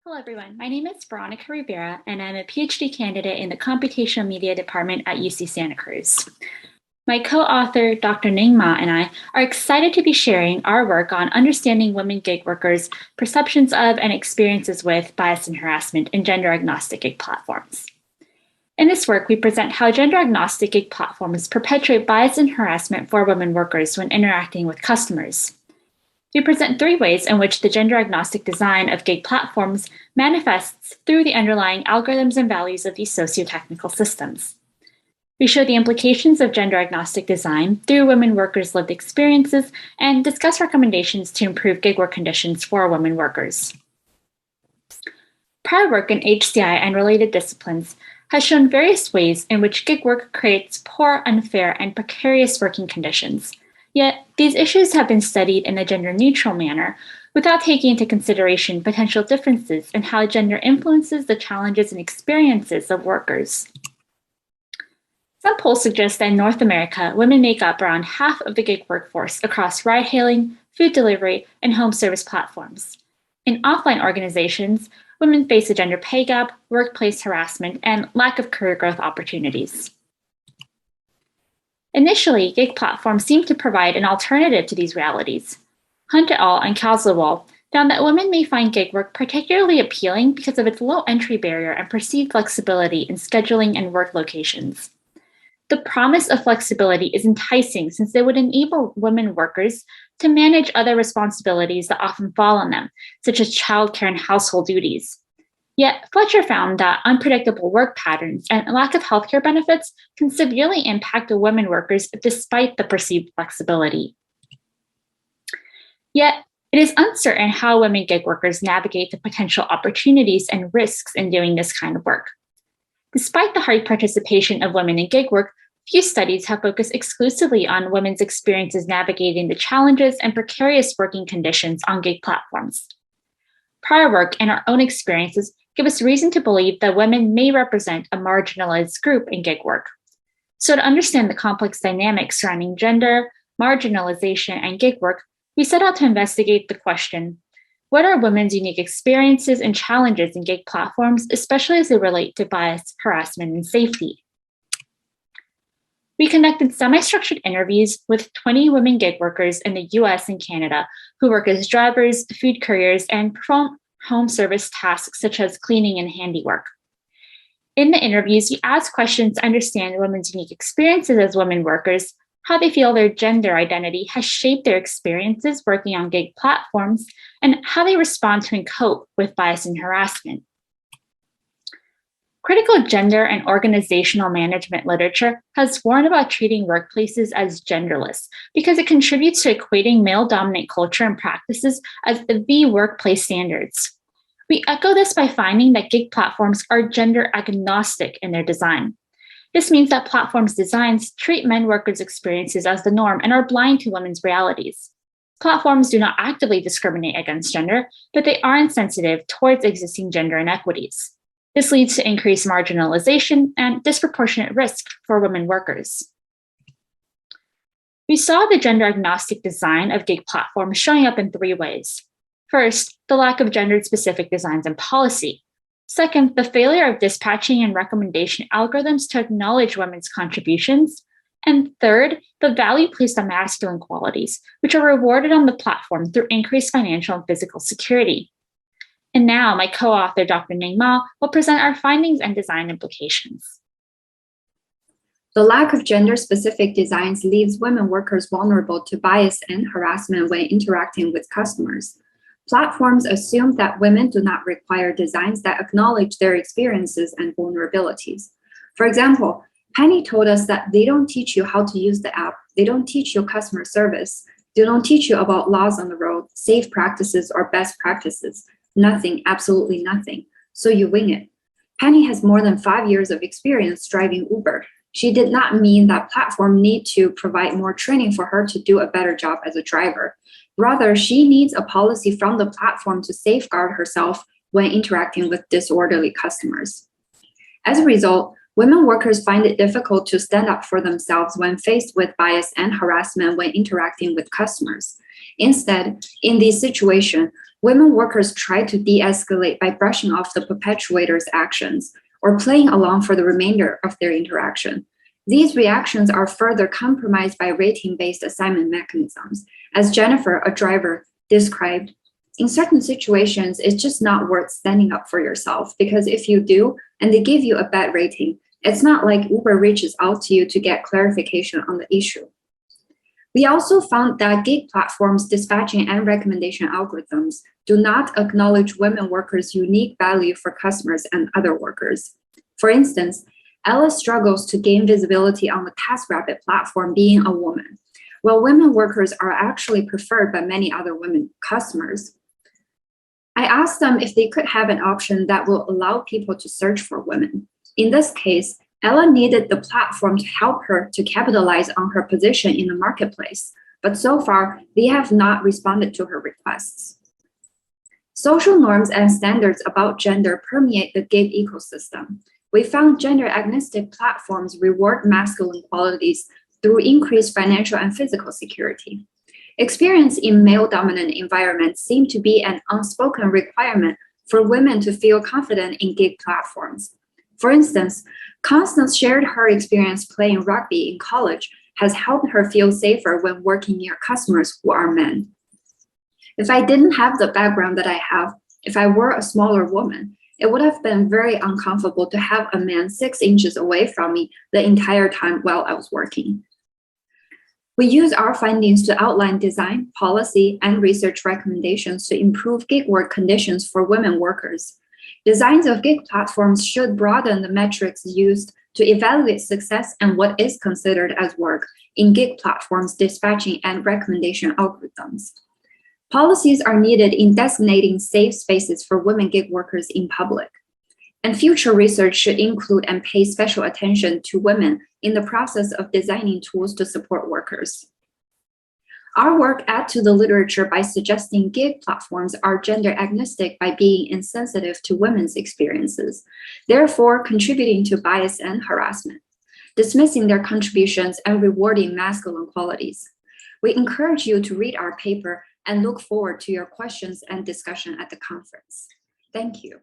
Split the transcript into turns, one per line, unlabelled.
Hello, everyone. My name is Veronica Rivera, and I'm a PhD candidate in the Computational Media Department at UC Santa Cruz. My co-author, Dr. Ning and I are excited to be sharing our work on understanding women gig workers' perceptions of and experiences with bias and harassment in gender-agnostic gig platforms. In this work, we present how gender-agnostic gig platforms perpetuate bias and harassment for women workers when interacting with customers. We present 3 ways in which the gender-agnostic design of gig platforms manifests through the underlying algorithms and values of these socio-technical systems. We show the implications of gender-agnostic design through women workers' lived experiences and discuss recommendations to improve gig work conditions for women workers. Prior work in HCI and related disciplines has shown various ways in which gig work creates poor, unfair, and precarious working conditions. Yet, these issues have been studied in a gender-neutral manner without taking into consideration potential differences in how gender influences the challenges and experiences of workers. Some polls suggest that in North America, women make up around half of the gig workforce across ride-hailing, food delivery, and home service platforms. In offline organizations, women face a gender pay gap, workplace harassment, and lack of career growth opportunities. Initially, gig platforms seemed to provide an alternative to these realities. Hunt et al. And Kalsawol found that women may find gig work particularly appealing because of its low entry barrier and perceived flexibility in scheduling and work locations. The promise of flexibility is enticing since it would enable women workers to manage other responsibilities that often fall on them, such as childcare and household duties. Yet, Fletcher found that unpredictable work patterns and lack of healthcare benefits can severely impact women workers despite the perceived flexibility. Yet, it is uncertain how women gig workers navigate the potential opportunities and risks in doing this kind of work. Despite the high participation of women in gig work, few studies have focused exclusively on women's experiences navigating the challenges and precarious working conditions on gig platforms. Prior work and our own experiences give us reason to believe that women may represent a marginalized group in gig work. So to understand the complex dynamics surrounding gender, marginalization, and gig work, we set out to investigate the question, what are women's unique experiences and challenges in gig platforms, especially as they relate to bias, harassment, and safety? We conducted semi-structured interviews with 20 women gig workers in the US and Canada who work as drivers, food couriers, and perform home service tasks such as cleaning and handiwork. In the interviews, we asked questions to understand women's unique experiences as women workers, how they feel their gender identity has shaped their experiences working on gig platforms, and how they respond to and cope with bias and harassment. Critical gender and organizational management literature has warned about treating workplaces as genderless because it contributes to equating male-dominant culture and practices as the workplace standards. We echo this by finding that gig platforms are gender-agnostic in their design. This means that platforms' designs treat men workers' experiences as the norm and are blind to women's realities. Platforms do not actively discriminate against gender, but they are insensitive towards existing gender inequities. This leads to increased marginalization and disproportionate risk for women workers. We saw the gender-agnostic design of gig platforms showing up in 3 ways. First, the lack of gender-specific designs and policy. Second, the failure of dispatching and recommendation algorithms to acknowledge women's contributions. And third, the value placed on masculine qualities, which are rewarded on the platform through increased financial and physical security. And now my co-author, Dr. Ning will present our findings and design implications.
The lack of gender-specific designs leaves women workers vulnerable to bias and harassment when interacting with customers. Platforms assume that women do not require designs that acknowledge their experiences and vulnerabilities. For example, Penny told us that they don't teach you how to use the app, they don't teach you customer service, they don't teach you about laws on the road, safe practices, or best practices. Nothing, absolutely nothing. So you wing it. Penny has more than 5 years of experience driving Uber. She did not mean that platform need to provide more training for her to do a better job as a driver. Rather, she needs a policy from the platform to safeguard herself when interacting with disorderly customers. As a result, women workers find it difficult to stand up for themselves when faced with bias and harassment when interacting with customers. Instead, in this situation, women workers try to de-escalate by brushing off the perpetuator's actions or playing along for the remainder of their interaction. These reactions are further compromised by rating-based assignment mechanisms. As Jennifer, a driver, described, in certain situations, it's just not worth standing up for yourself, because if you do and they give you a bad rating, it's not like Uber reaches out to you to get clarification on the issue. We also found that gig platforms' dispatching and recommendation algorithms do not acknowledge women workers' unique value for customers and other workers. For instance, Ella struggles to gain visibility on the TaskRabbit platform being a woman, while women workers are actually preferred by many other women customers. I asked them if they could have an option that will allow people to search for women. In this case, Ella needed the platform to help her to capitalize on her position in the marketplace, but so far, they have not responded to her requests. Social norms and standards about gender permeate the gig ecosystem. We found gender-agnostic platforms reward masculine qualities through increased financial and physical security. Experience in male-dominant environments seem to be an unspoken requirement for women to feel confident in gig platforms. For instance, Constance shared her experience playing rugby in college has helped her feel safer when working near customers who are men. If I didn't have the background that I have, if I were a smaller woman, it would have been very uncomfortable to have a man 6 inches away from me the entire time while I was working. We use our findings to outline design, policy, and research recommendations to improve gig work conditions for women workers. Designs of gig platforms should broaden the metrics used to evaluate success and what is considered as work in gig platforms' dispatching and recommendation algorithms. Policies are needed in designating safe spaces for women gig workers in public. And future research should include and pay special attention to women in the process of designing tools to support workers. Our work adds to the literature by suggesting gig platforms are gender agnostic by being insensitive to women's experiences, therefore contributing to bias and harassment, dismissing their contributions and rewarding masculine qualities. We encourage you to read our paper and look forward to your questions and discussion at the conference. Thank you.